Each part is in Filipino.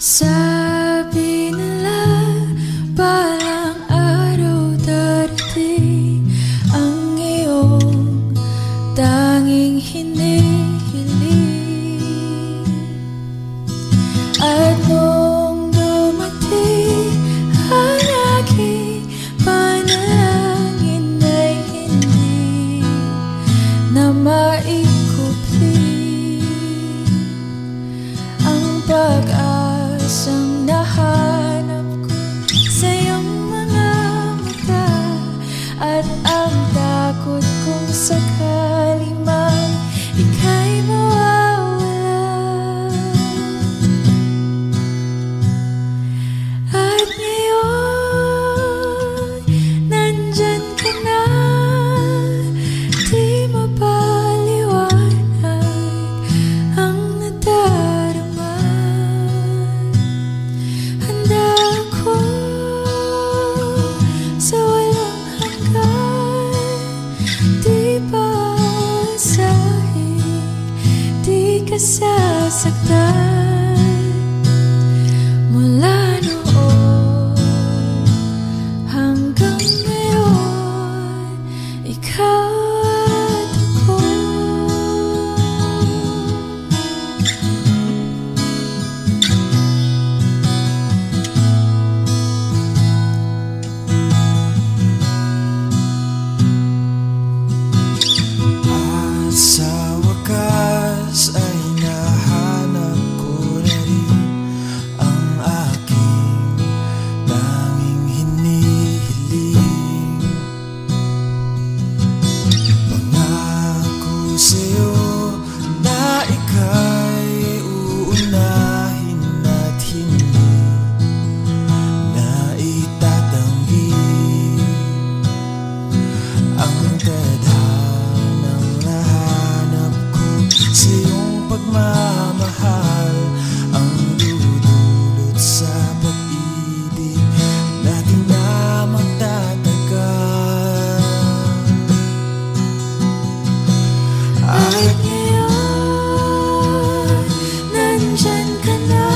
Sabi nila balang araw darating ang iyong tanging hinihiling. At nung dumating ang aking panalangin ay hindi na maikupli ang pag-asang nahanap ko sa iyong mga mata, at ang takot kong sakali man ika'y mawawala. At ngayon nandyan ka na, di mapaliwanag ang nadarama. Handa ako sa walang hanggan, di pa asahin, di ka sasaktan. Mula noon hanggang ngayon, ikaw at ako. At sa wakas ay nahanap ko na rin ang aking tanging hinihiling. Pangako sa'yo na ika'y uunahin at hindi na itatanggi ang tadhanang nahanap ko sa iyong pagmamahal, ang dudulot sa pag-ibig natin na magtatagal. At ngayon nandyan ka na,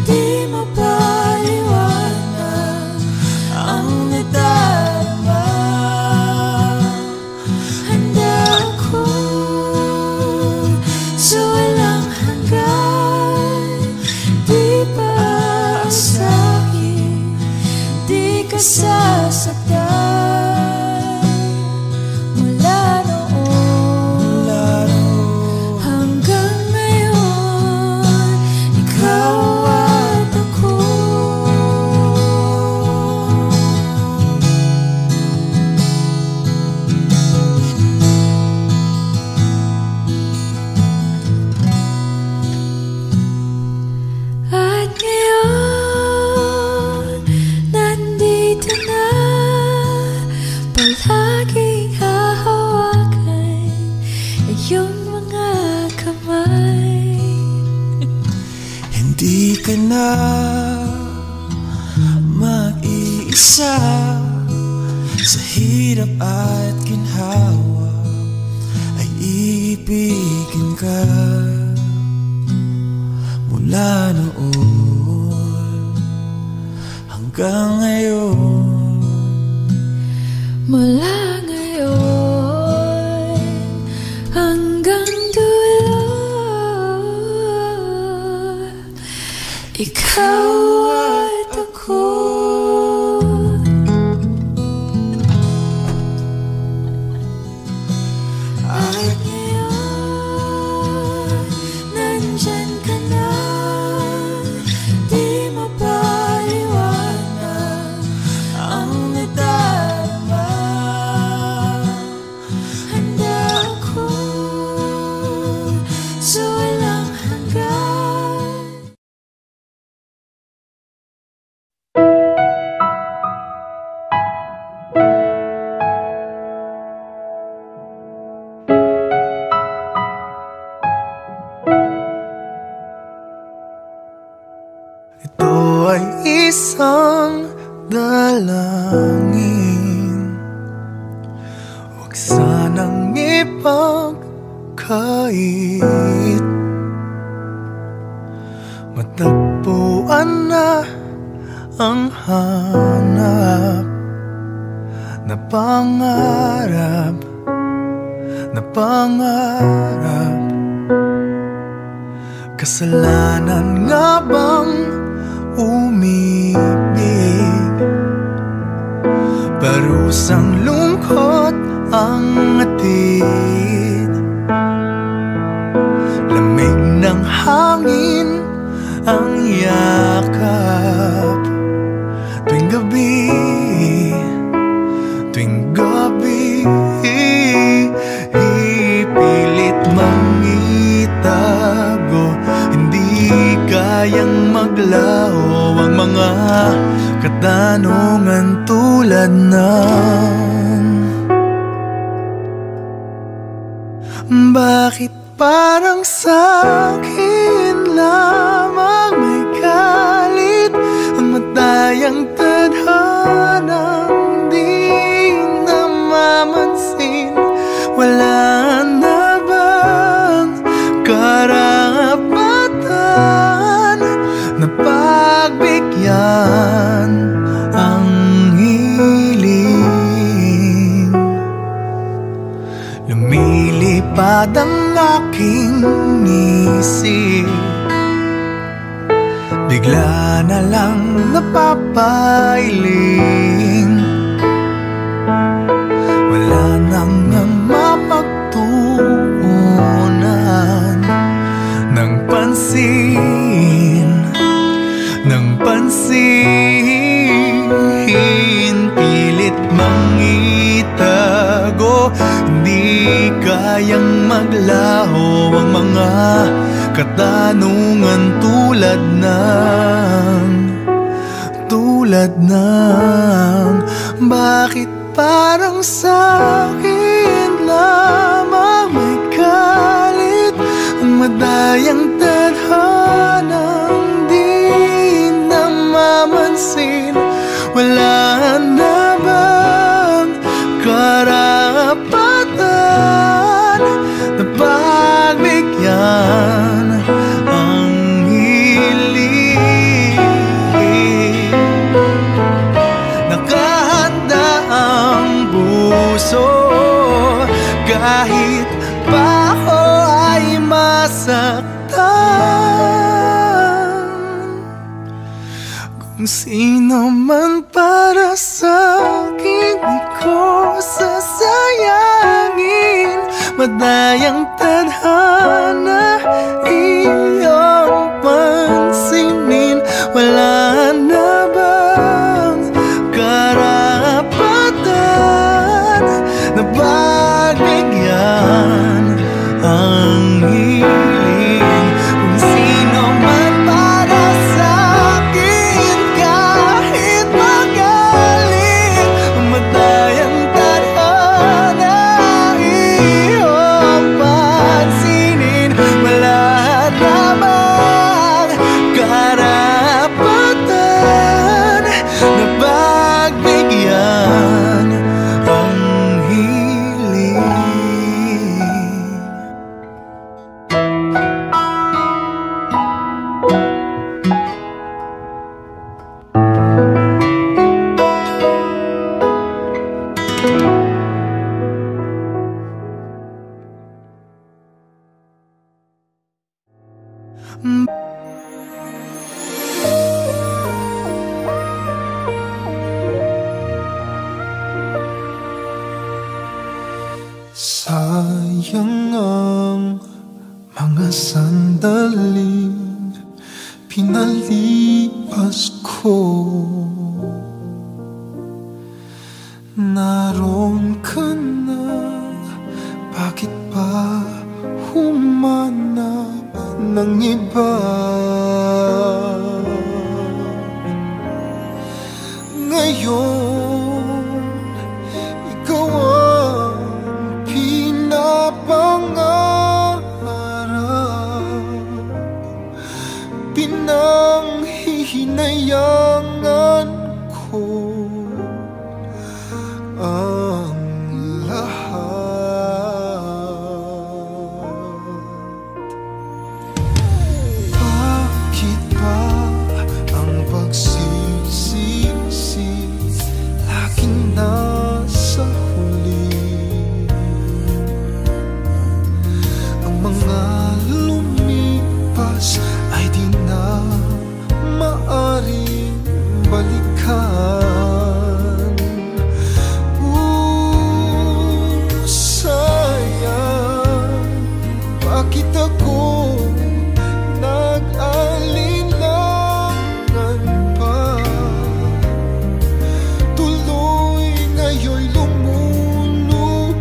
di mapaliwanag ang nadarama. Handa ako sa walang hanggan, di pa aasahin, di ka sasaktan. Mula noon hanggang ngayon, ikaw at ako. At ngayon nandito na, palaging hahawakan iyong mga kamay. Hindi ka na mag-iisa sa hirap at ginhawa, ay iibigin ka. Mula noon hanggang ngayon, Mula ngayon hanggang dulo, ikaw at ako. At ngayon nandyan ka na, di mapaliwanag ang nadarama. Handa ako sa walang hanggan. ito ay isang dalangin. Huwag sanang ipagkait, natagpuan na ang hanap na pangarap, na pangarap. Kasalanan nga bang umibig? Parusang lungkot ang atid, lamig ng hangin ang yakap. Tuwing gabi, tuwing gabi, ipilit mang itago, hindi kayang maglaho ang mga katanungan tulad ng bakit parang sa'kin lamang may galit ang matayang tadhanang di namamansin? Wala na bang karapatan na pagbigyan ang hiling? Lumilipad ang aking isip, bigla na lang napapailing. Wala nang mapagtuunan ng pansin, ng pansin. Pilit mang itago, hindi kayang maglaho ang mga katanungan tulad ng bakit parang sa'kin lamang may galit ang madayang tadhanang di namamansin? Wala na bang karapatan na pagbigyan ang hiling? Nakahanda ang puso kahit pa ako ay masaktan. Kung sino man para sa'kin, di ko sasayangin. Madayang tadhana iyong pansinin. Wala na bang karapatan na pagbigyan ang hiling? Kung sino man para sa'kin, kahit magaling, madayang tadhana iyong pansinin. Wala namang karapatan na pagbigyan ang hiling. Sayang ang mga sandaling pinalipas ko. Naroon ka na, bakit pa humanap ng iba? Ngayon, ikaw ang pinapangarap, pinanghihinayangan ko ang lahat. Bakit pa ang pagsisisi, laging nasa huli. Ang mga lumipas ay di na maaring balikan. Sayang, bakit ako nag-alinlangan pa? Tuloy ngayon'y lumuluha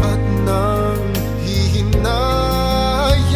at nang hihinayang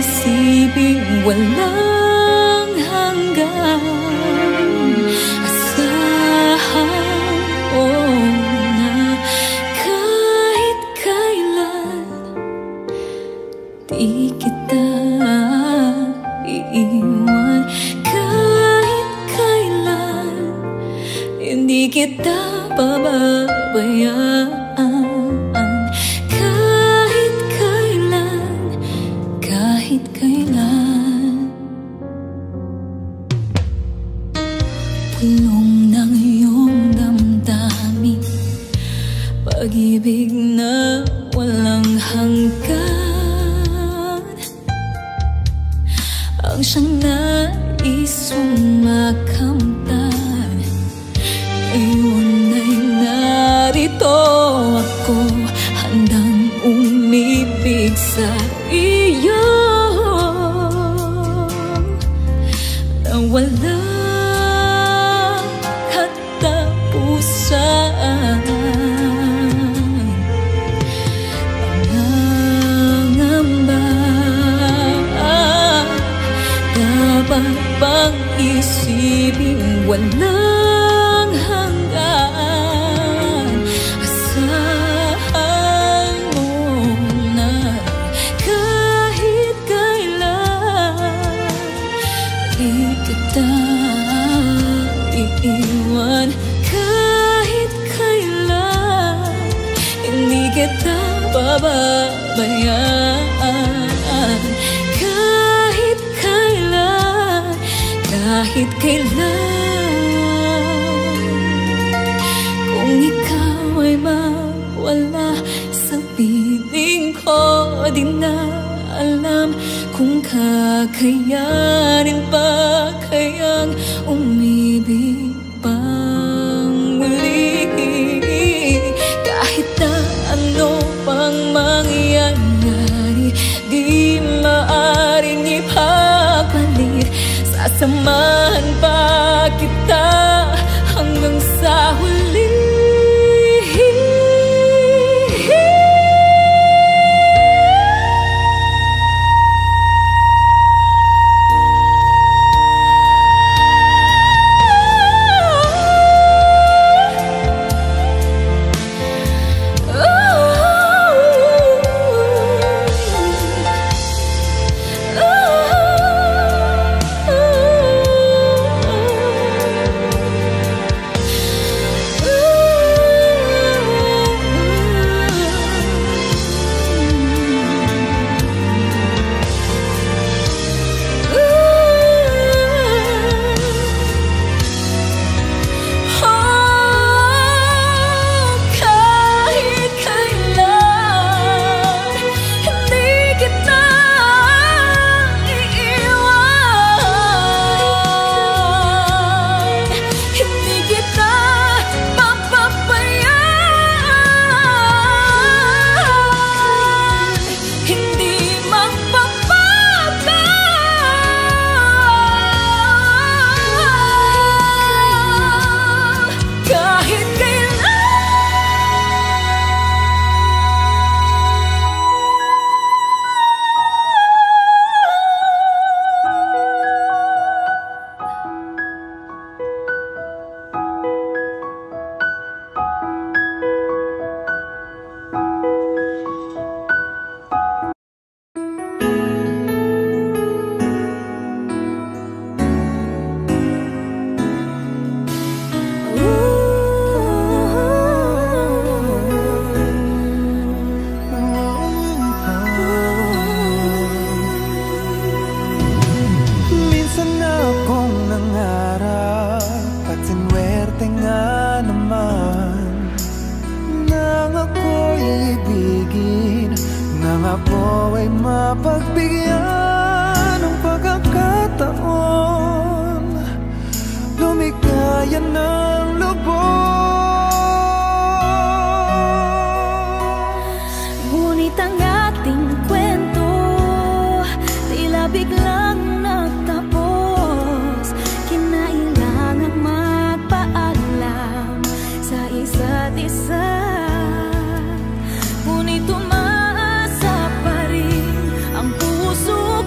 isiping walang hanggan. Asahan mo na kahit kailan di kita iiwan. Kahit kailan hindi kita pababayaan. Kahit kailan pulong ng iyong damdamin, pag-ibig na walang hanggan, ang siyang nais sumakamtan. Ngayon ay narito ako, handang umibig sa iyo na walang katapusan. Pangangamba, dapat bang isipin walang hanggan? Asahan mo na kahit kailan di kita iiwan. Kahit kailan hindi kita pababayaan. Kahit kailan, kahit kailan, kung ikaw ay mawala sa piling ko, di na alam kung kakayanin pa kayang umibig pang muli. Kahit na ano pang mangyayari, di maaaring ipapalit. Sasamahan pa kita hanggang sa huli. ako ay mapagbigyan ng pagkakataon, lumikaya ng lubos. Ngunit ang ating kwento tila biglang nagtapos. Kinailangang magpaalam sa isa't isa, ngunit umaasa pa rin ang puso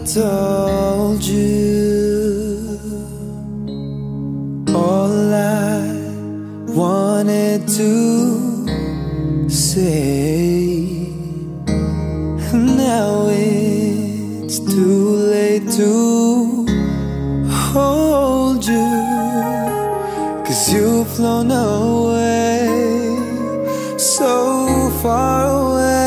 told you all I wanted to say. Now it's too late to hold you, 'cause you've flown away, so far away.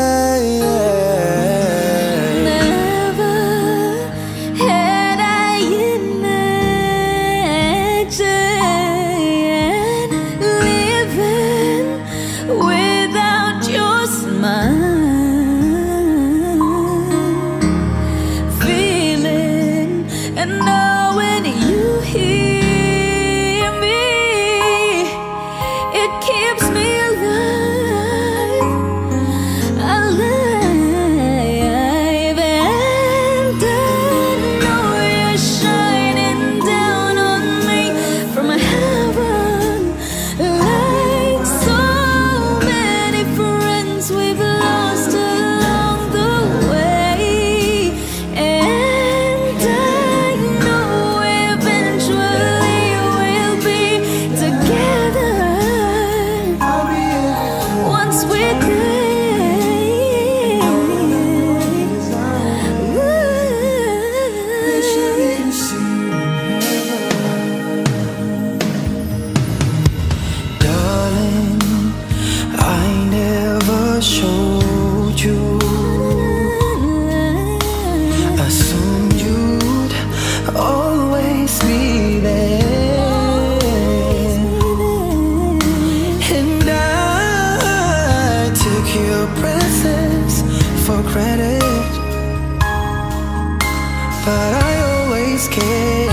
But I always care.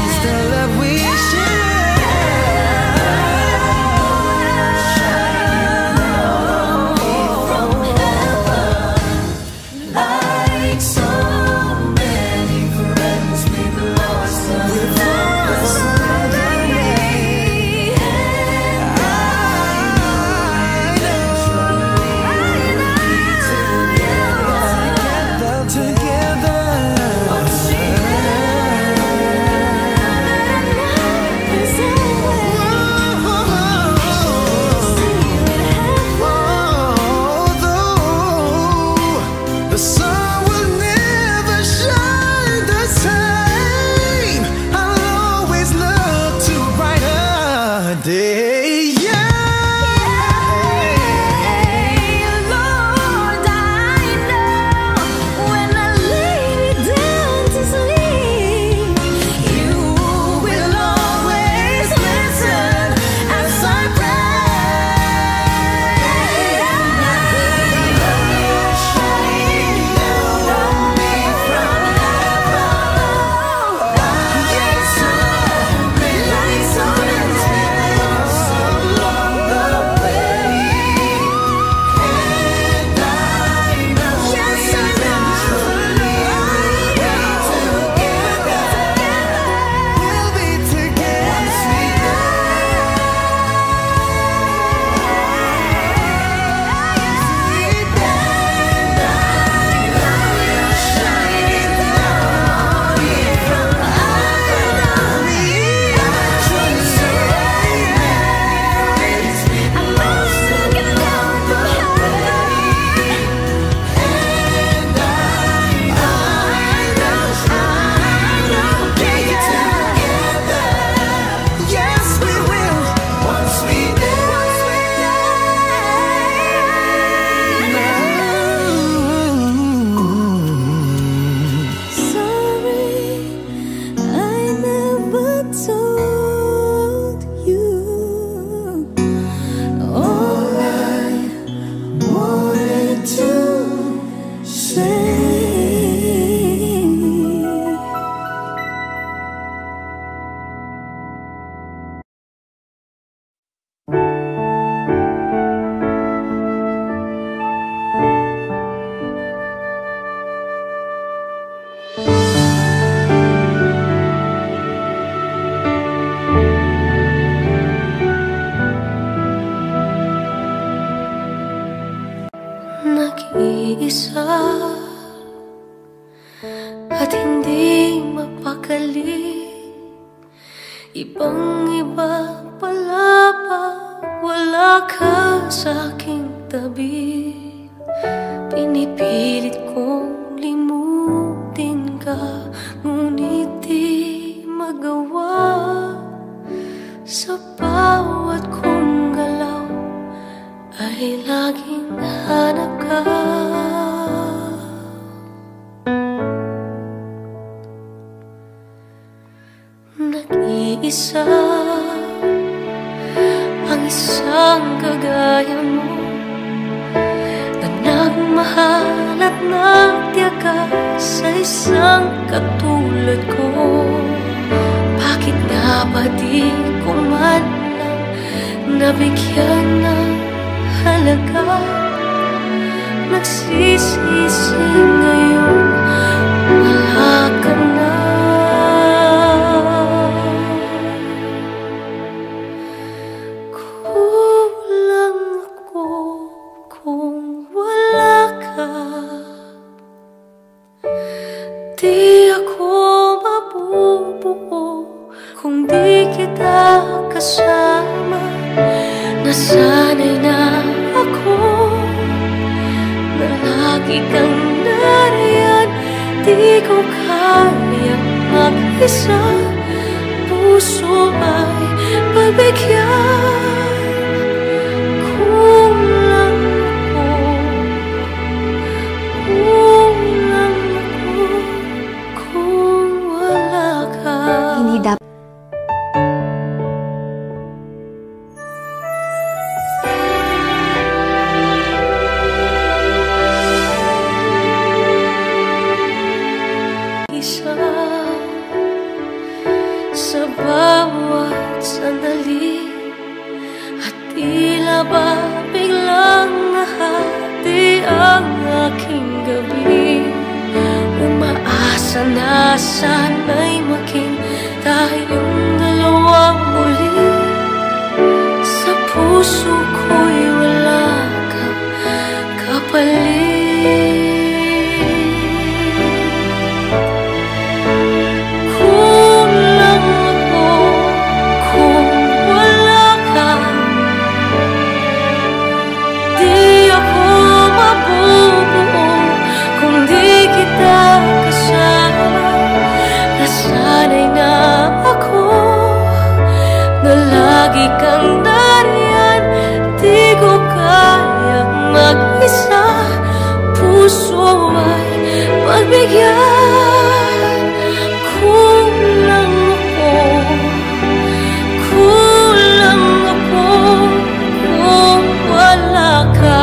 It's the love we like so many friends we've lost Nag-iisa at hindi mapakali. Ibang-iba pala pag wala ka sa aking tabi. Pinipilit kong limutin ka, ngunit di magawa. Sa bawat kong galaw ay laging hanap ka. Nag-iisa ang isang kagaya mo, na nagmahal at nagtiyaga sa isang katulad ko. Bakit nga ba di ko man lang nabigyan ng halaga? Nagsisisi ngayon, wala ka na. Di ako mabubuo kung di kita kasama. Nasanay na ako na lagi kang nariyan. Di ko kayang mag-isa, puso ay pagbigyan. Kulang ako, kulang ako kung wala ka. Hindi dapat isa sa bawat sandali, at tila ba biglang nahati ang aking gabi. Umaasa na sana'y maging tayong dalawang muli. Sa puso ko'y wala kang kapalit. Lagi kang nariyan, di ko kayang mag-isa, puso ay pagbigyan. Kulang ako, kulang ako kung wala ka.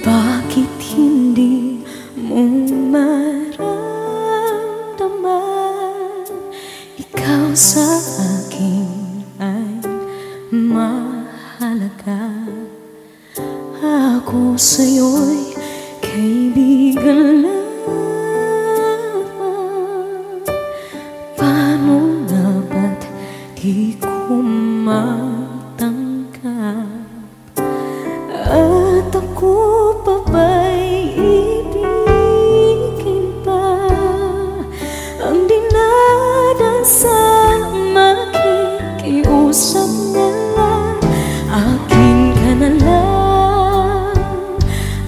Bakit hindi mo maramdaman ikaw sa akin ay mahalaga? Ako sa'yo'y kaibigan lang. At ako pa ba'y ibigin pa? Ang dinadasang makikiusap na lang. Akin ka na lang,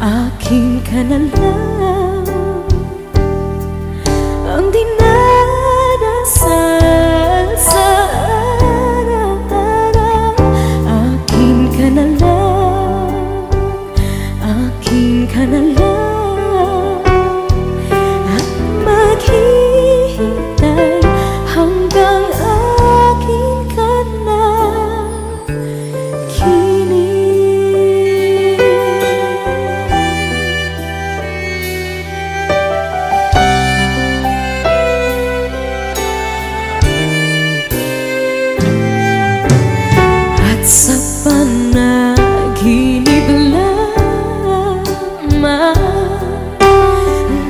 akin ka na lang. Ang dinadasal sa araw-araw. Akin ka na lang, akin ka na lang. At maghihintay hanggang akin ka na kilig. At sa panaginip lamang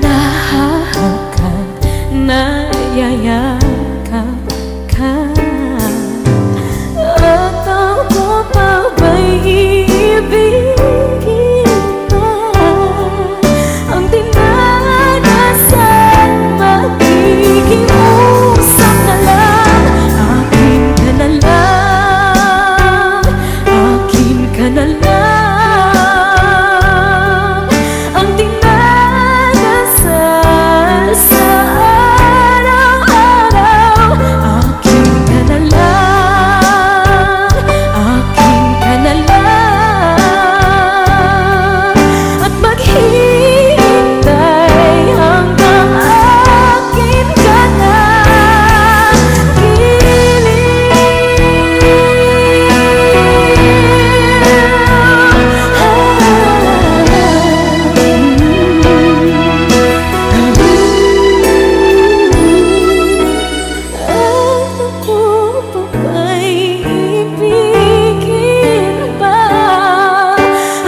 nahahakan, nayayakap ka. At ako pa ba'y ibigin pa? Ang dinadasal makikiusap na lang. Akin ka na lang, akin ka na lang. Ang dinadasal sa araw-araw. Akin ka na lang, akin ka na lang. At maghihintay hanggang akin ka na At ako pa ba'y ibigin pa?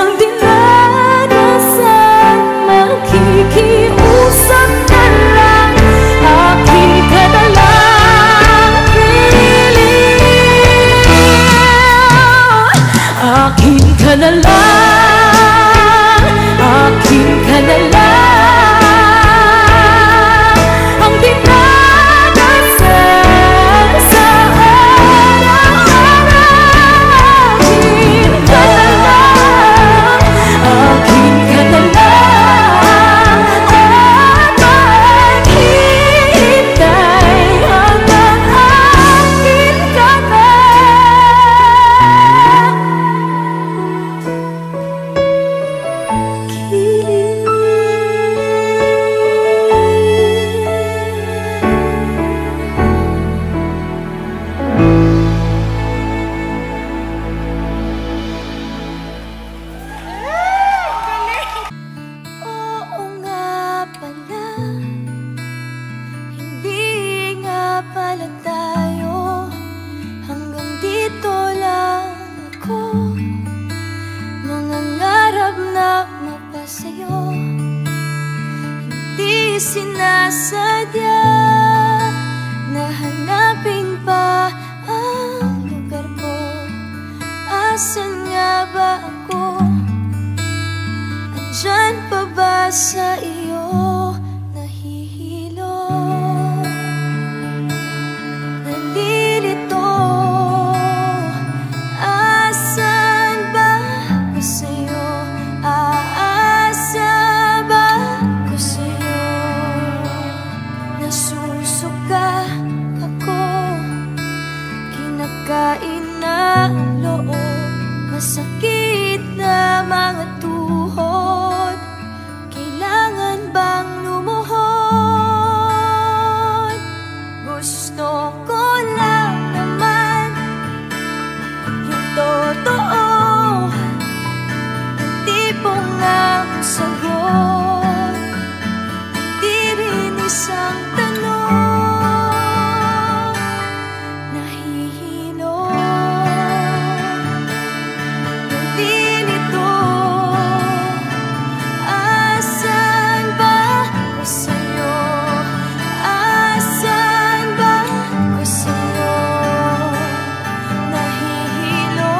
Ang dinadasal makikiusap na lang. Akin ka na lang, kilig. Akin ka na lang, akin ka na lang. Ang dinadasal sa araw-araw. Akin ka na lang, akin ka na lang. At maghihintay hanggang akin ka na Oo nga pala, hindi nga pala tayo. Hanggang dito lang ako, mangangarap na mapasayo. Hindi sinasadya na hanapin pa ang lugar ko. Asan nga ba ako? Andyan pa ba sa iyo nahihilo? Nalilito. Asan ba ako sa'yo? Aasa ba ako sa'yo? Nasusuka ako, kinakain ng loob. Masakit na mga tuhod. Kailangan bang lumuhod? Gusto ko lang naman yung totoo, hindi po nga ang sagot, hindi rin isang tanong. Nahihilo, nalilito. Asan ba ako sa'yo? Asan ba ako sa'yo? Nahihilo,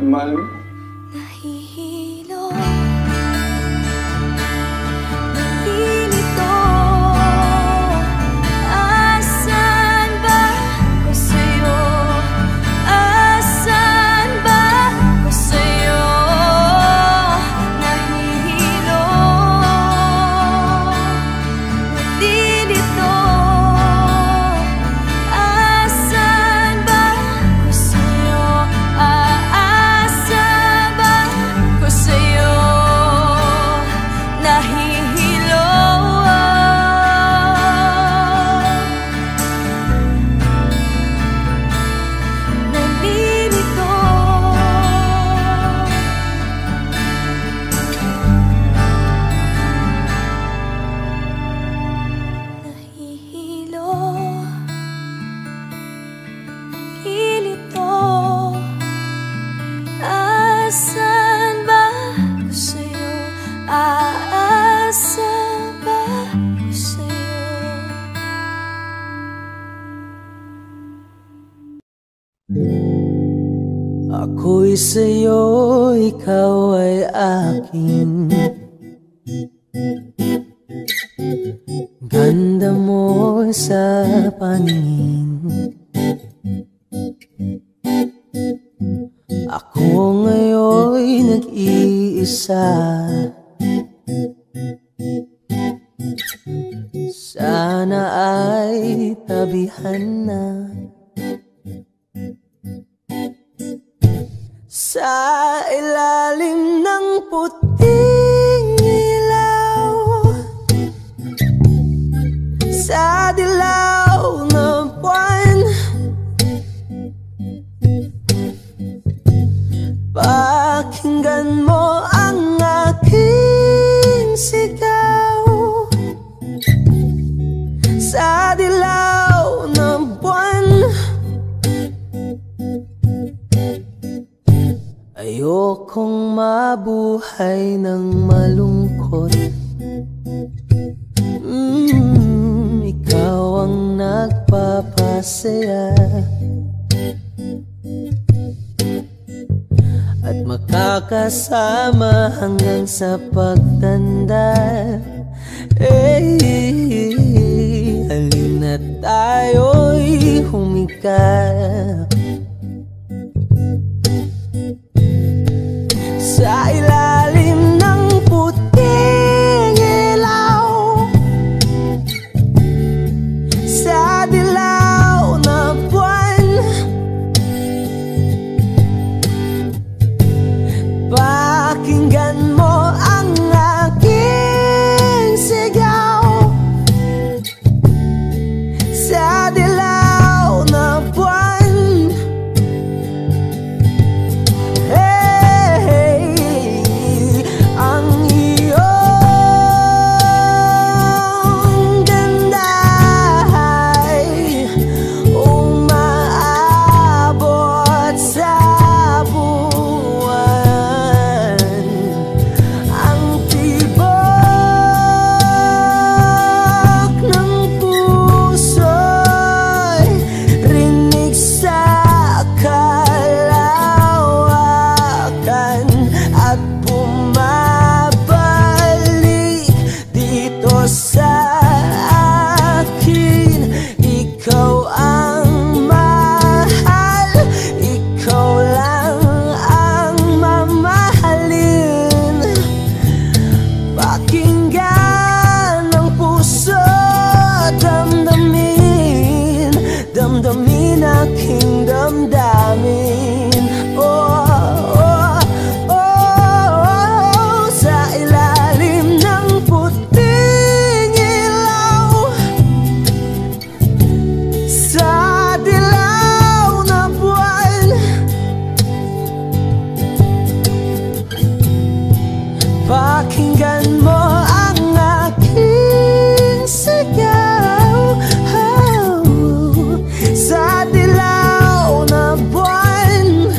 mahal mo. Nahihilo, nalilito. Asan ba ko sa'yo? Asan ba ko sa'yo? Nahihilo, nalilito. Asan ba ko sa'yo? Aasa ba ko sa'yo? Nahihilo, nalilito. Nahihilo, nalilito. Asan ba ko sa'yo? Aasa ba ko sa'yo? Ako'y sa'yo, ikaw ay akin. Ganda mo sa paningin. Ako ngayon'y nag-iisa. Sana ay tabihan na. Sa ilalim ng puting ilaw, sa dilaw na buwan, pakinggan mo ang aking sigaw. Sa dilaw na buwan, ayokong mabuhay ng malungkot. Ikaw ang nagpapasaya at makakasama hanggang sa pagtanda. Halina tayo'y humikap sa ilalim ng puting ilaw, sa dilaw na buwan, pakinggan mo ang aking sigaw. Sa dilaw na buwan, damdamin aking damdamin. Sa ilalim ng puting ilaw, sa dilaw na buwan, pakinggan mo ang aking sigaw. Sa dilaw na buwan,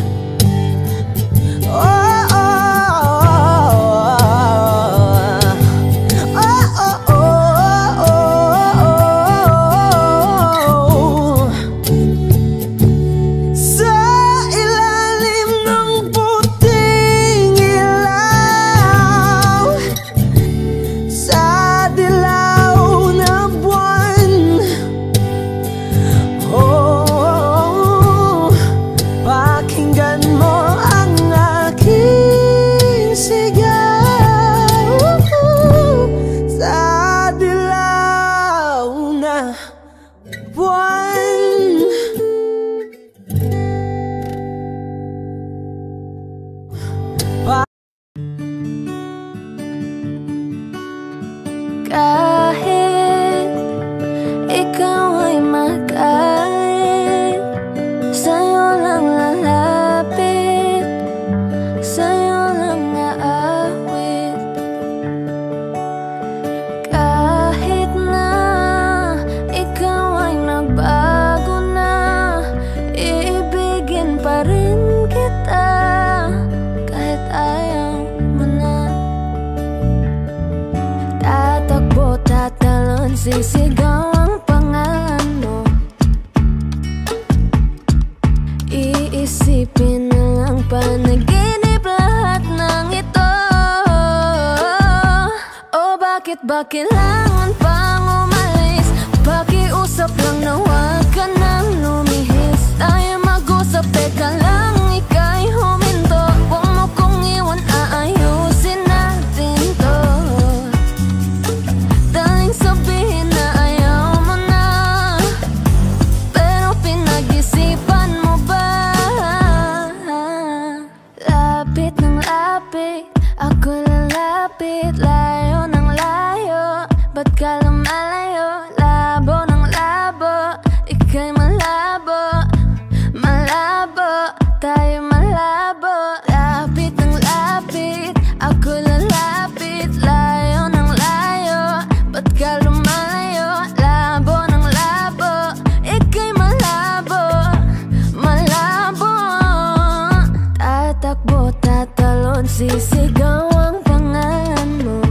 Iisipin na lang panaginip lahat ng ito. Oh, bakit ba kailangan pang umalis? Pakiusap lang na huwag ka nang lumihis. Tayo mag-usap, teka lang, ika'y huminto. Huwag mo kong iwan, aayusin natin to. Daling sabihin na ayaw mo na, pero pinag-isipan mo ba? Lapit ng lapit, ako lalapit. Layo ng layo, ba't ka lumalayo? Labo ng labo, ika'y malabo. Malabo, tayo malabo. Lapit ng lapit, ako lalapit. Layo ng layo, ba't ka lumalayo? Labo ng labo, ika'y malabo. Malabo. Tatakbo, tatalon, sisigaw ang pangalan mo.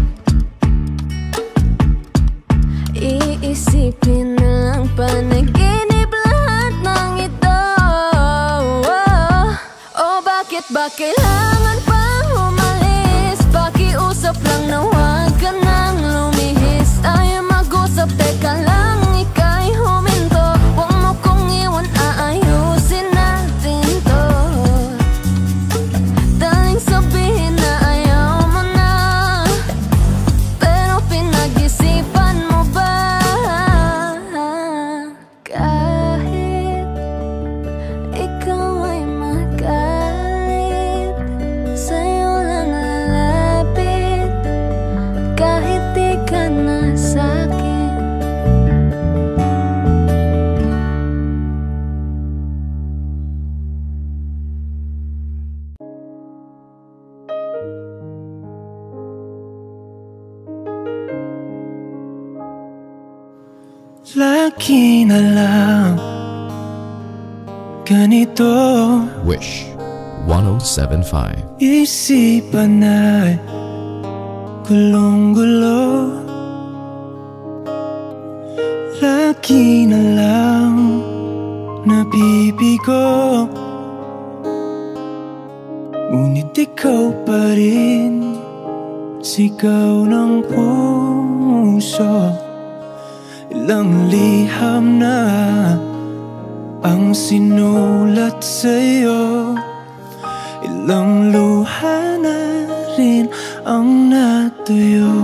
Iisipin na lang panaginip lahat ng ito. Oh, bakit ba kailangan pang umalis? Pakiusap lang na huwag ka nang lumihis. Tayo mag-usap, teka lang, ika'y huminto. Huwag mo kong iwan, aayusin natin to. Daling sabihin na ayaw mo na, pero pinag-isipan mo ba? Kahit ikaw ay magalit, sa'yo lang lalapit. Kahit di ka na sa'kin. Lagi na lang ganito, Wish 1075. isipan ay gulong-gulo. Lagi na lang nabibigo, ngunit ikaw pa rin, sigaw ng puso. Ilang liham na ang sinulat sa'yo, ilang luha na rin ang natuyo.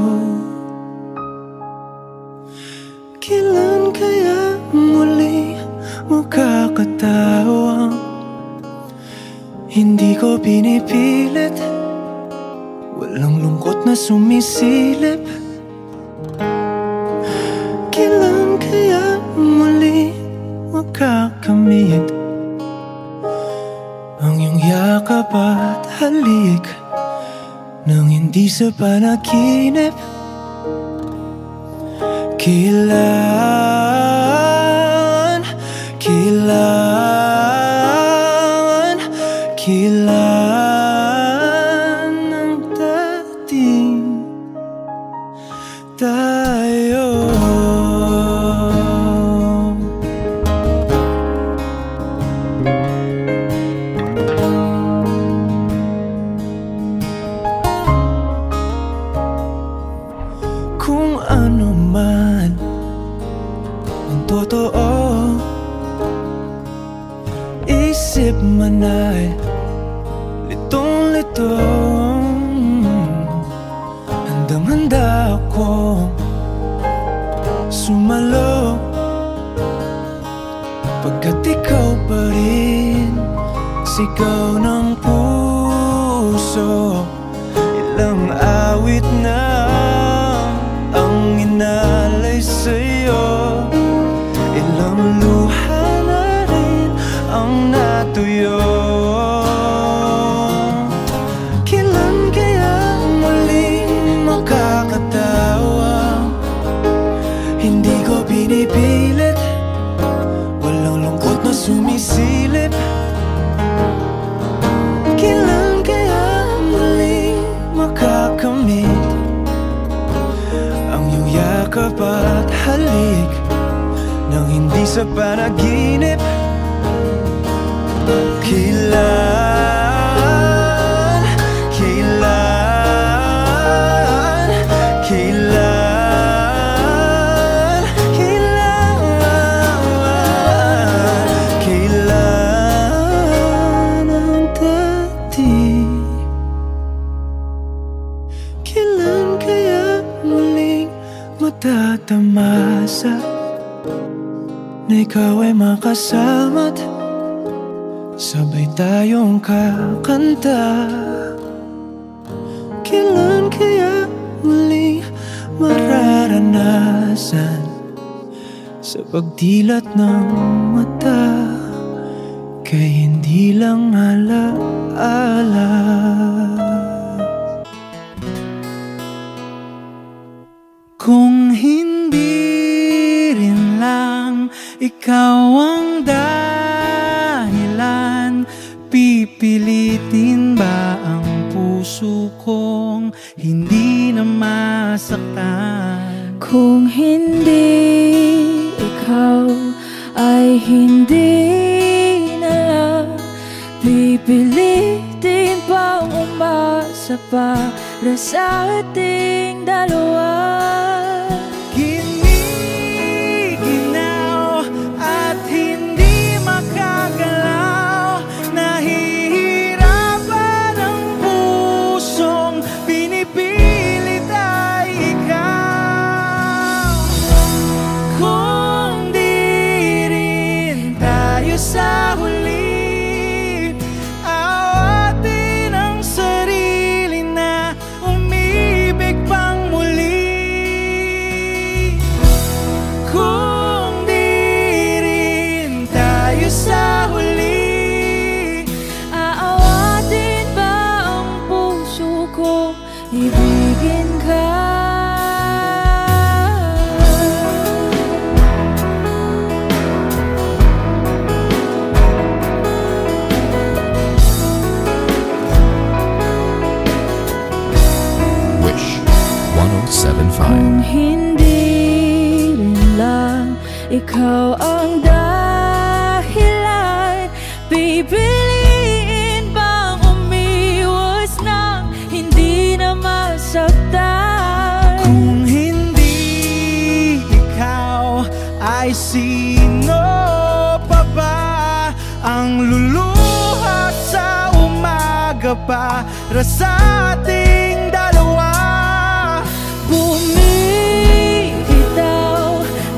Kailan kaya muli makakatawang hindi ko pinipilit, walang lungkot na sumisilip. Kailan kaya muli makakamit ang iyong yakap at halik nang hindi sa panaginip? Kailan, kailan, kailan ang dating tayo? Kung ano man ang totoo, isip man ay litong-litong, handang-handa akong sumalo, pagkat ikaw pa rin, sigaw ng puso. Ilang awit na ang inalay sa'yo, ilang luha na rin ang natuyo. Kailan kaya muling makakatawa? Hindi ko pinipilit, walang lungkot na sumisilip. Kailan kaya muling makakamit ang iyong yakap at halik nang hindi sa panaginip? Tatamasa na ikaw ay makasama't sabay tayong kakanta. Kailan kaya muling mararanasan sa pagdilat ng mata kay hindi lang alaala. Kung hindi rin lang ikaw ang dahilan, pipilitin ba ang puso kong hindi na masaktan? Kung hindi ikaw ay hindi na lang, pipilitin bang umasa para sa ating dalawa? Sa huli, awatin ang sarili na umibig pang muli. Kung di rin tayo sa huli, aawatin ba ang puso ko ibigin ka? Kung hindi rin lang ikaw ang dahilan, pipiliin bang umiwas nang hindi na masaktan? Kung hindi ikaw ay sino pa ba ang luluha sa umaga para sa ating dalawa? Bumibitaw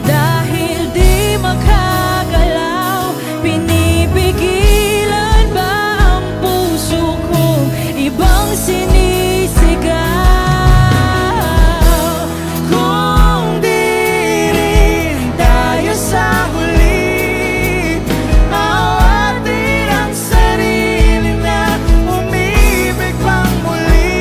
dahil di makagalaw, pinipigilan ba ang puso ko ibang sinisigaw? Kung di rin tayo sa huli, awatin ang sarili na umibig pang muli.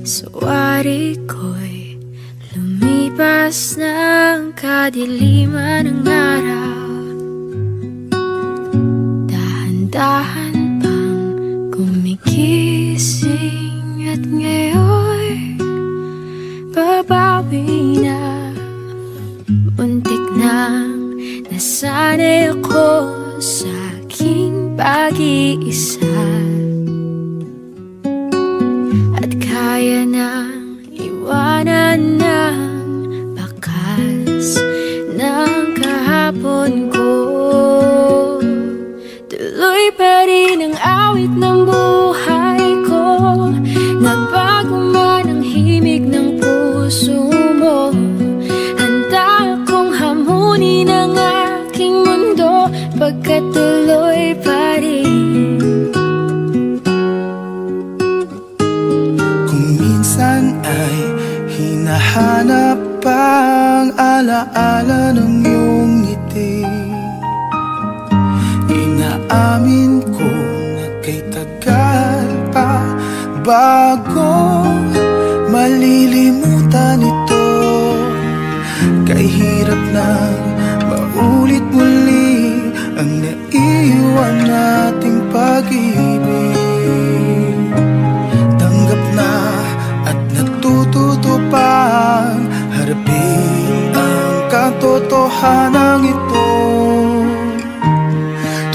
Sawari ko'y lumipas ng kadiliman ng araw. Dahan-dahan pang gumigising at ngayon babawi na. Muntik nang nasanay ako sa aking pag-iisa, at kaya nang iwanan ng bakas ng kahapon ko. Tuloy pa rin ang awit ng buhay ko, nagbago man ang himig ng puso mo. Handa akong hamunin ang aking mundo, pagkat tuloy pa rin. Kung minsan ay hinahanap ang alaala ng iyong ngiti, inaamin ko na kay tagal pa bago malilimutan ito. Kay hirap nang maulit muli ang naiwan nating pag-ibig. Tanggap na at natututo pang harapin ang katotohanan ito.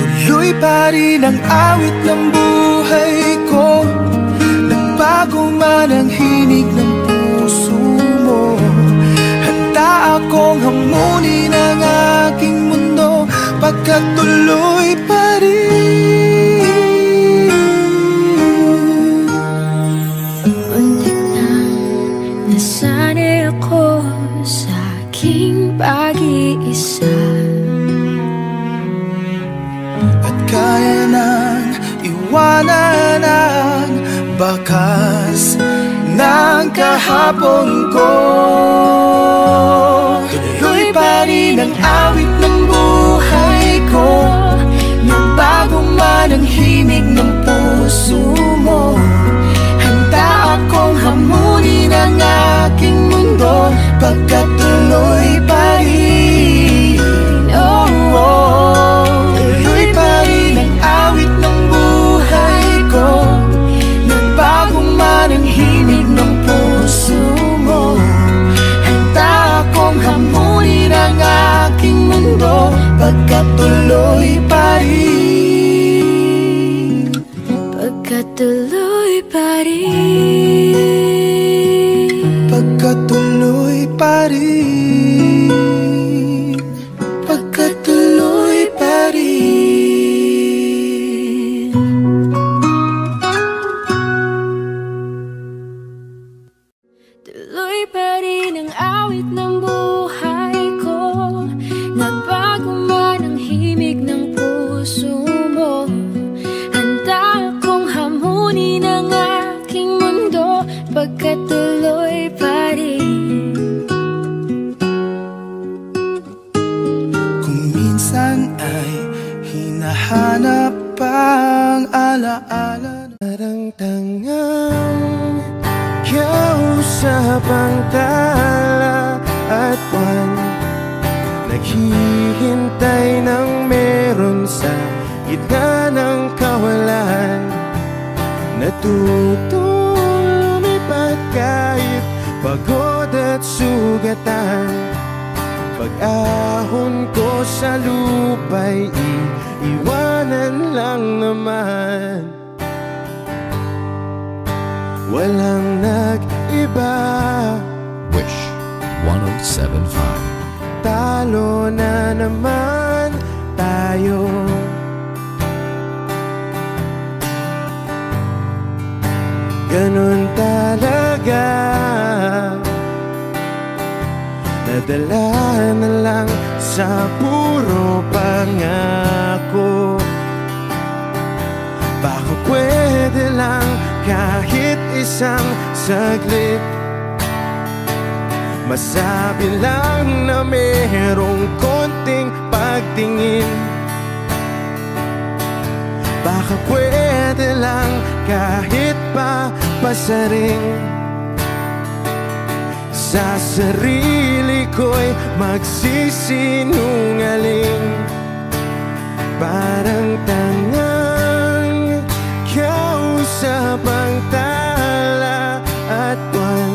Tuloy pa rin ang awit ng buhay ko, nagbago man ang hinig ng puso mo. Handa akong hamunin ang aking mundo, pagkat tuloy pa rin. Muntik nang nasanay ako sa aking pag-iisa, at kaya nang iwanan ang bakas ng kahapon ko. Tuloy pa rin ang awit ng buhay ko, nagbago man ang himig ng puso mo. Handa akong hamunin ang aking mundo, pagkat tuloy pa rin. Oh, oh. Tuloy pa rin ang awit ng buhay ko, nagbago man ang himig ng puso mo. Handa akong hamunin ang aking mundo, pagkat tuloy pa rin. pagkat tuloy pa rin. Pagkat tuloy pa rin. Pagkat tuloy pa rin. Tuloy pa rin ang awit ng buhay ko, nagbago man ang himig ng puso mo. Handa akong hamunin ang aking mundo, pagkat tuloy pa rin. Kung minsan ay hinahanap ang alaala, parang tangang kausap ang tala at buwan, naghihintay ng meron sa gitna ng kawalan. Natutong lumipat kahit pagod at sugatan. Pag-ahon ko sa lupa'y iiwanan lang naman. Walang nag-iba, Wish 107.5. talo na naman tayo. Ganun talaga, nadala na lang sa puro pangako. Baka pwede lang kahit isang saglit, masabi lang na merong konting pagtingin. Baka pwede lang kahit pa pasaring Sa sarili ko'y magsisinungaling, parang tangang kausap ang tala at buwan,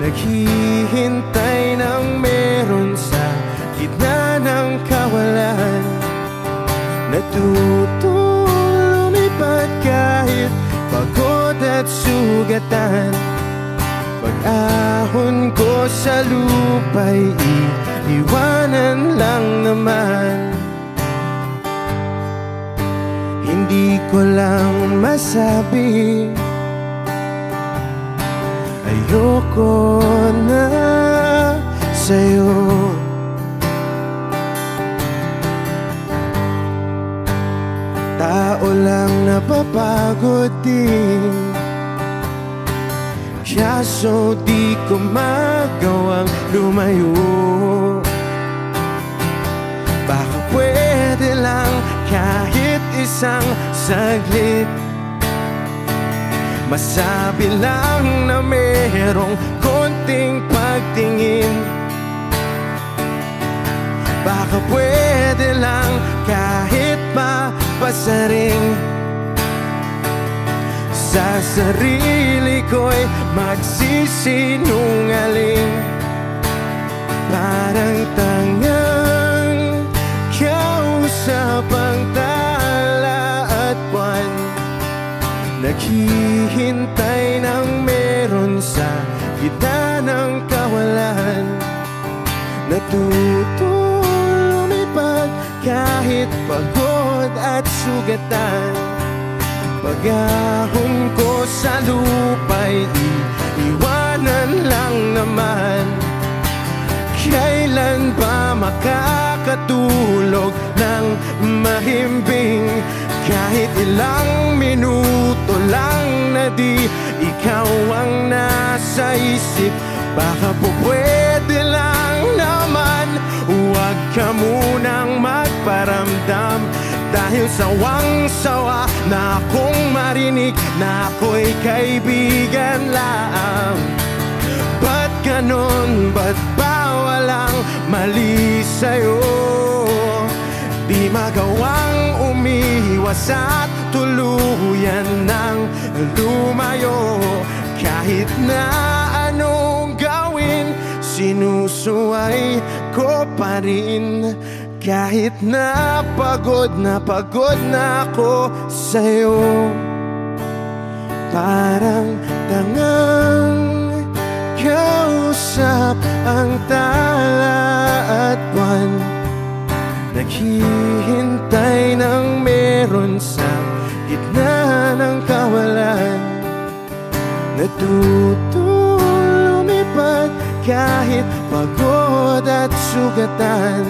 naghihintay ng meron sa gitna ng kawalan. Natutong lumipad kahit pagod at sugatan. Pag-ahon ko sa lupa'y iiwanan lang naman. Hindi ko lang masabi, ayoko na sa'yo. Tao lang napapagod din, kaso di ko magawang lumayo. Baka pwede lang kahit isang saglit, masabi lang na merong konting pagtingin. Baka pwede lang kahit mapasaring. Sa sarili ko'y magsisinungaling, parang tangang kausap ang tala at buwan, naghihintay ng meron sa gitna ng kawalan. Natutong lumipad kahit pagod at sugatan. Pag-ahon ko sa lupa'y iiwanan lang naman. Kailan ba makakatulog ng mahimbing? Kahit ilang minuto lang na di ikaw ang nasa isip. Baka po pwede lang naman, huwag ka munang magparamdam. Dahil sawang-sawa na akong marinig na ako'y kaibigan lang. Ba't ganon? Ba't ba walang mali sa'yo? Di magawang umiwas at tuluyan ng lumayo. Kahit na anong gawin, sinusuway ko pa rin. Kahit na pagod na ako sa'yo. Parang tangang kausap ang tala at buwan, naghihintay ng meron sa gitna ng kawalan. Natutong lumipad kahit pagod at sugatan.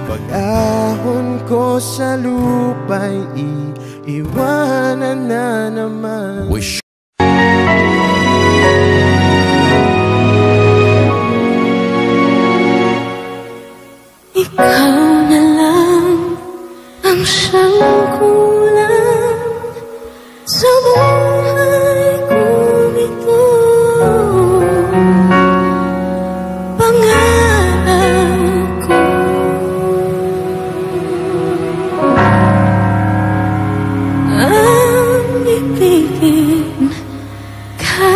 Pag-ahon ko sa lupa'y iiwanan na naman. Wish. Ikaw na lang ang siyang kulang sa buhay kong ito. Pangarap ko ang ibigin ka.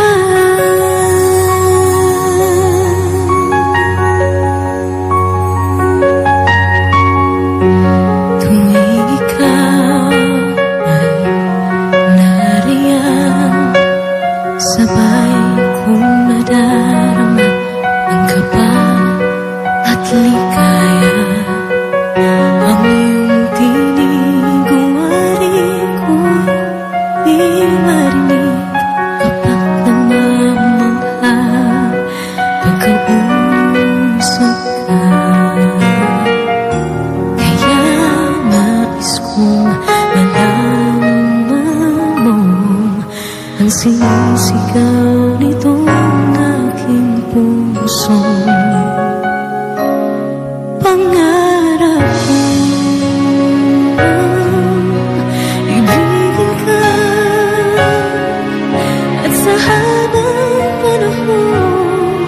Sabay kong nadarama ang kaba at ligaya. Ang iyong tinig uwari ko'y di marinig kapag namamangha pagkausap ka. Kaya nais kong malaman mo ang sinisigaw nitong aking puso. Pangarap kong ibigin ka, at sa habang panahon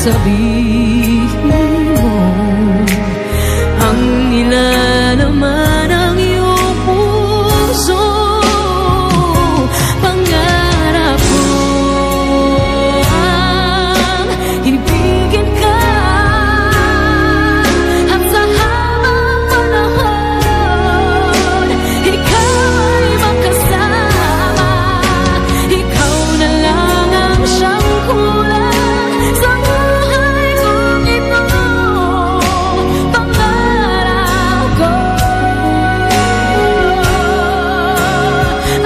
sabihin mo ang nilalaman ng iyong puso. Pangarap ko ang ibigin ka at sa habang panahon ikaw ay makasama. Ikaw na lang ang siyang kulang sa buhay kong ito. Pangarap ko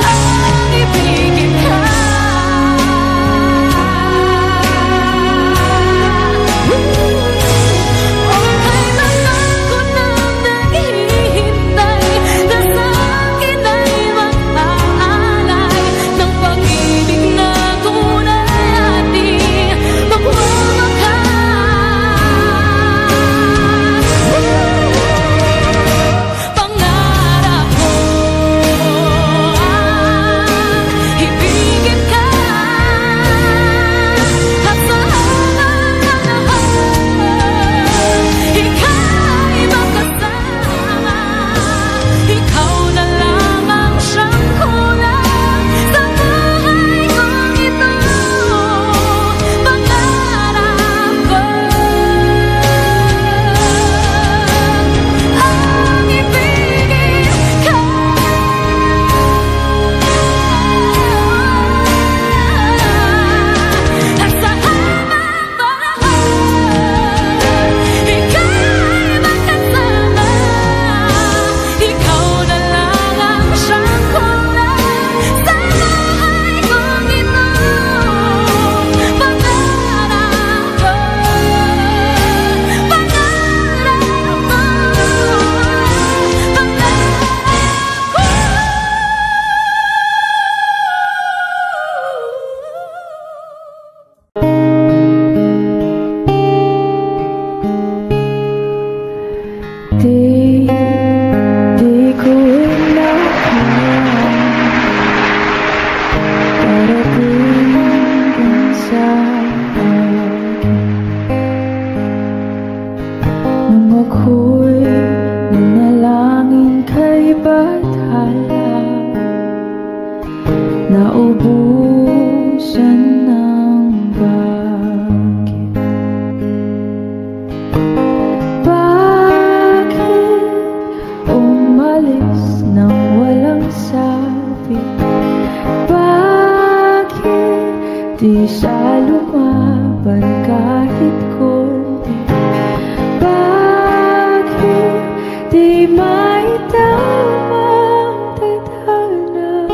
ang ibigin ka. O kailangan ko nang naghihintay na sa akin ay mag-aalay ng pag-ibig na tunay ating magwawakas. Pangarap ko ang ibigin ka at sa habang panahon ikaw ay makasama. Ikaw na lang ang siyang kulang sa buhay kong ito. Pangarap ko ang ibigin ka at sa habang panahon ikaw ay makasama. Ikaw na lang ang siyang kulang sa buhay kong ito. Pangarap ko, Di ko inahan darating sa akin nung ako'y nanalangin kay Bathala. Naubusan ng bakit. Bakit umalis nang walang sabi? Bakit di siya lumaban kahit konti? Bakit di maitama ang tadhana?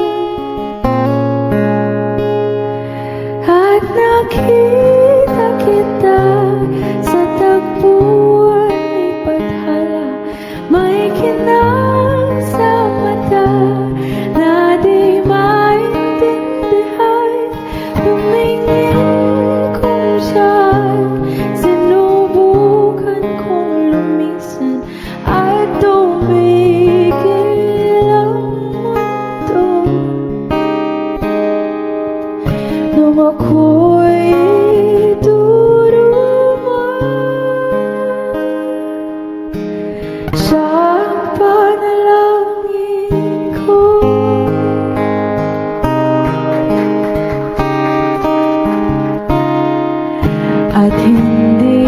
At nakita kita sa tagpuan ni Bathala. May kinang sa mata na di maintindihan. Tumingin kung saan sinubukan kong lumisan at tumigil ang mundo. Nung ako'y duruma sa panalangin ko. At hindi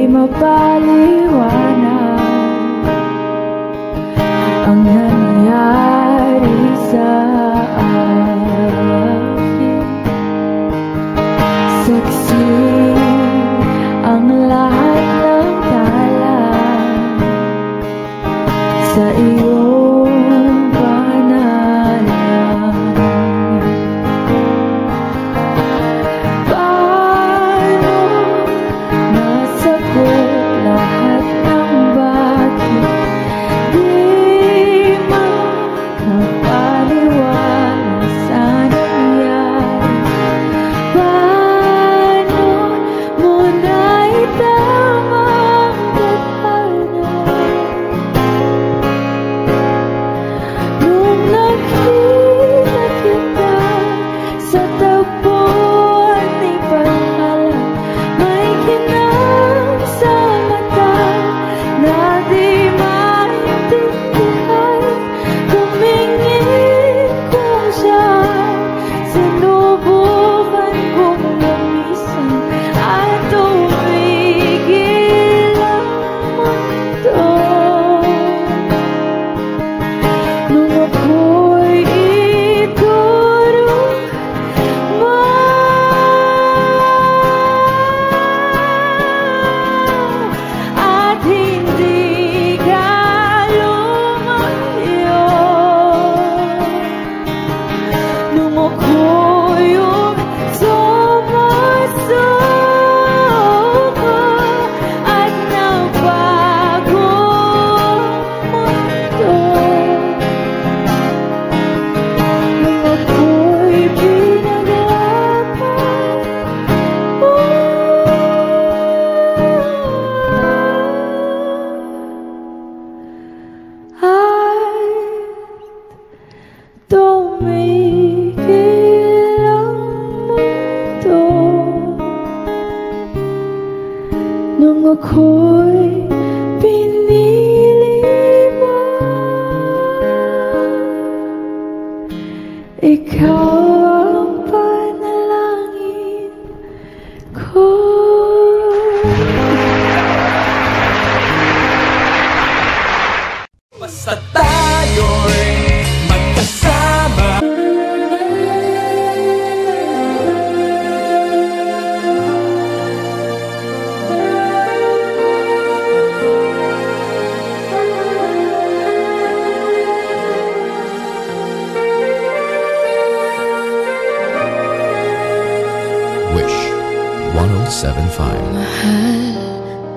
mapaliwanag ang nangyari sa akin. ako'y pinili mo. Ikaw ang panalangin ko. Basta tayo'y magkasama. Wish 1075. Mahal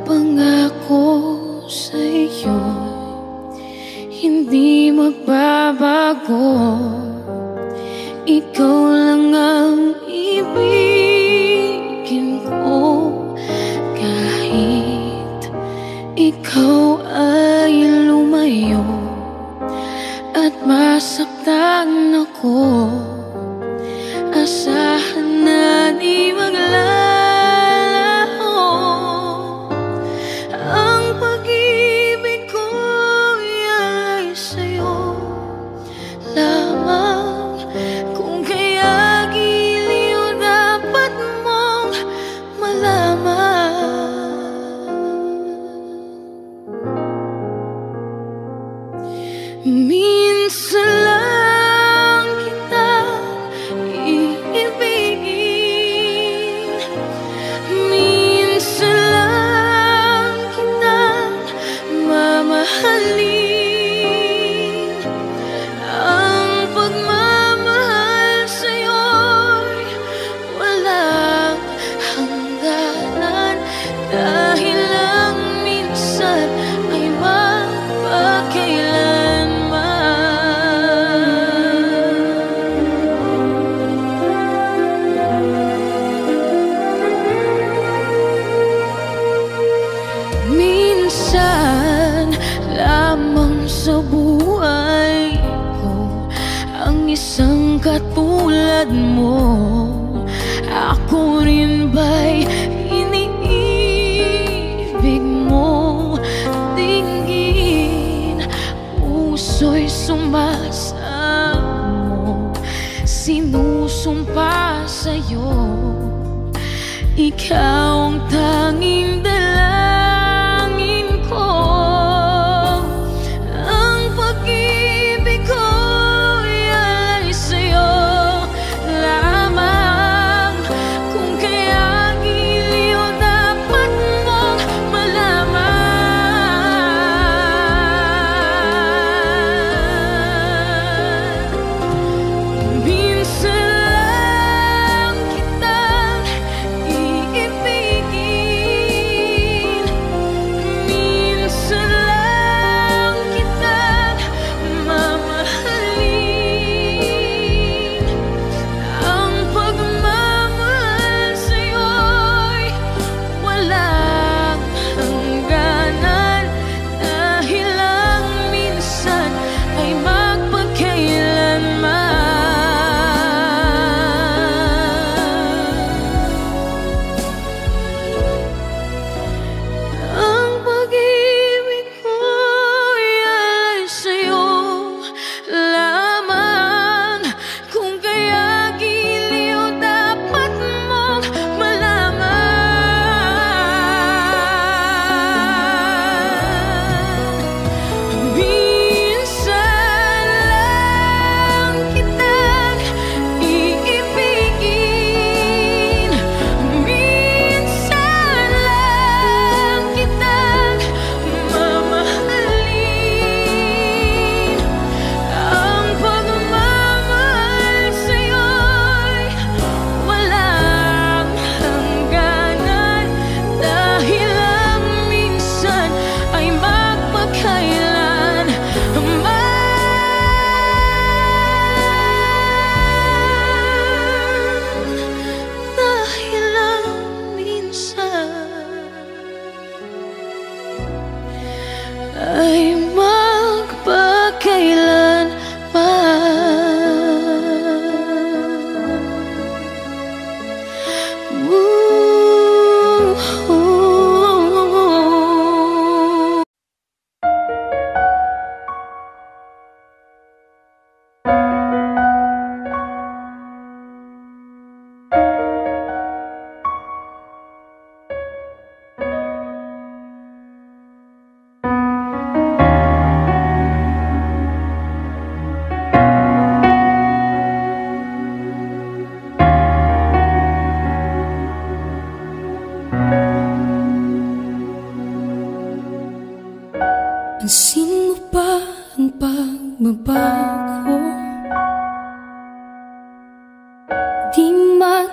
pangako sa'yo, hindi magbabago. Ikaw lang ang ibigin ko. Kahit ikaw ay lumayo at masaktan ako, asahan na di maglalaho. Ang pag-ibig ko'y alay sa'yo lamang. Kung kaya giliw dapat mong malaman. Minsan lang kita iibigin, minsan lang kita mamahalin. Ang pagmamahal sa'yo'y walang hangganan, dahil lang minsan ay magpakailanman. Minsan lamang sa buhay ko ang isang katulad mo. Ako rin ba'y iniibig mo? Tingin, puso'y sumasamo, sinusumpa sa'yo. Ikaw ang tanging dalangin ko. Ang pag-ibig ko'y alay sa'yo lamang. Kung kaya giliw dapat mong malaman. Minsan lang kitang iibigin,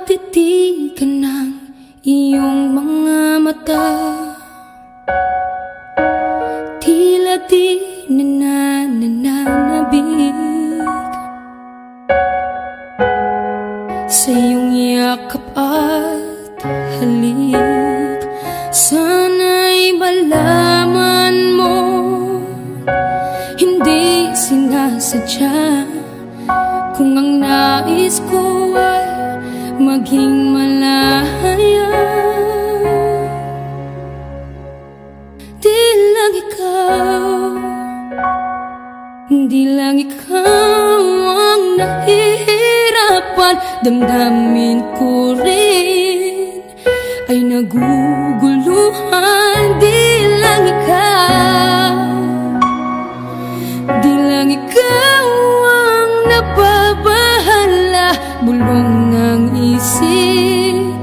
titigan ng iyong mga mata, tila di nananabig sa iyong yakap at halik. Sana'y malaman mo, hindi sinasadya, kung ang nais ko ay maging malaya. Di lang ikaw ang nahihirapan, damdamin ko rin ay naguguluhan. Di lang ikaw ang nababahala, bulong ng isip,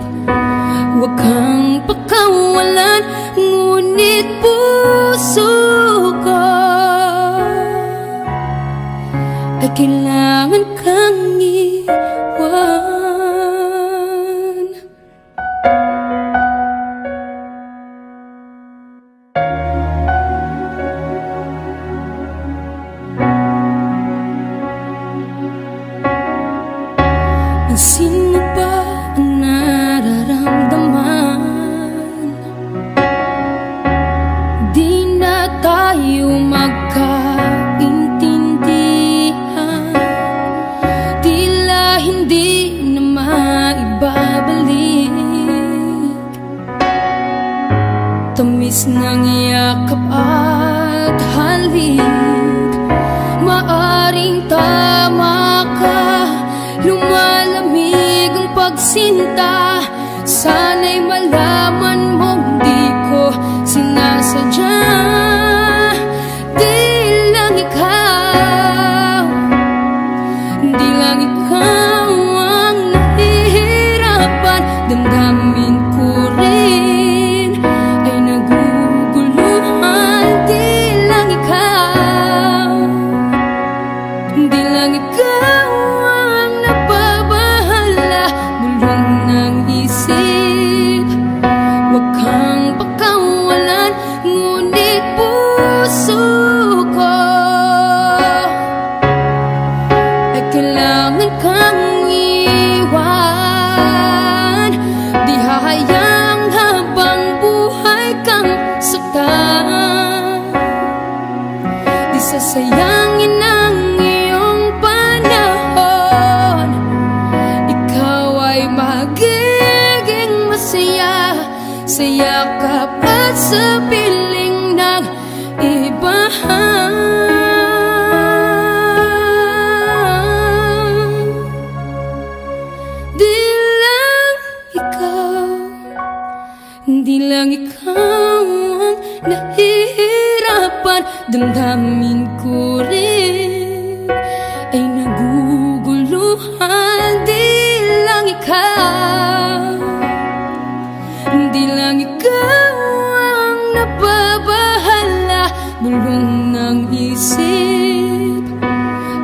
huwag kang pakawalan, ngunit puso ko ay kailangan kang iwan. Sino ba ang nararamdaman? Di na tayo magkaintindihan, tila hindi na maibabalik tamis ng yakap at halik. Maaring tama ka, lumalamig ang pagsinta. Sana'y malaman mong di ko sinasadya. Di lang ikaw ang nahihirapan, damdamin ko rin ay naguguluhan. Di lang ikaw ang nababahala, bulong ng isip, huwag kang pakawalan, ngunit puso ko ay kailangan kang iwan. Di hahayang habang buhay kang saktan, di sasayangin ang iyong panahon. Ikaw ay magiging masaya sa yakap at sa piling ng iba. Di lang ikaw ang nahihirapan, damdamin ko rin ay naguguluhan. Di lang ikaw ang nababahala, bulong ng isip,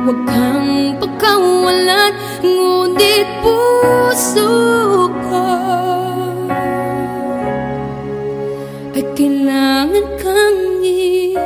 huwag kang pakawalan, ngunit puso ko ay kailangan kang iwan.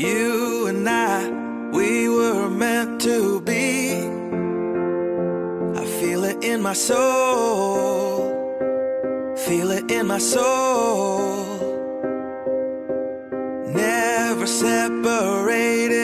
You and I, we were meant to be. I feel it in my soul, feel it in my soul. Never separated.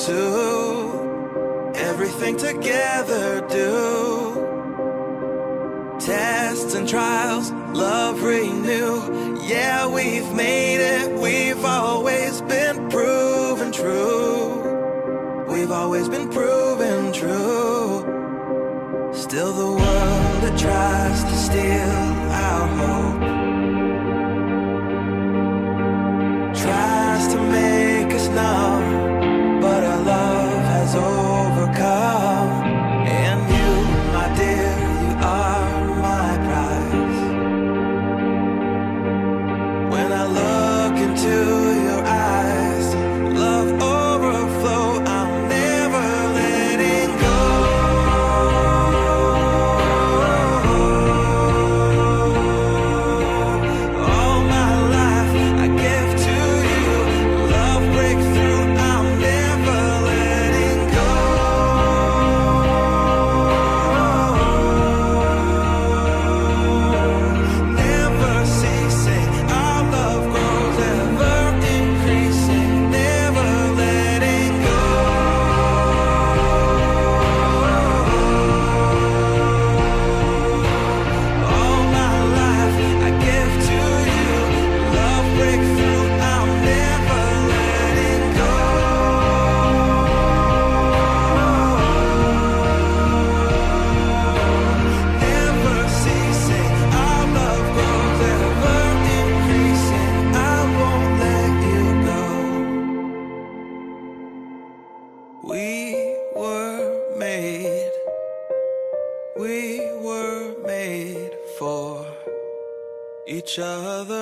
pursue everything together, do tests and trials, love renew. Yeah, we've made it, we've always been proven true. We've always been proven true. Still the world, it tries to steal our hope, tries to make us numb, but our love has overcome. And you, my dear, you are my prize. When I look into your eyes, love overflow, I'm never letting go. All my life I give to you, love breakthrough, I'm never letting go. Never ceasing, our love grows, ever increasing, never letting go. All my life I give to you, love breakthrough, I'm never letting go. Never ceasing, our love grows, ever increasing, I won't let you go. We were made for each other.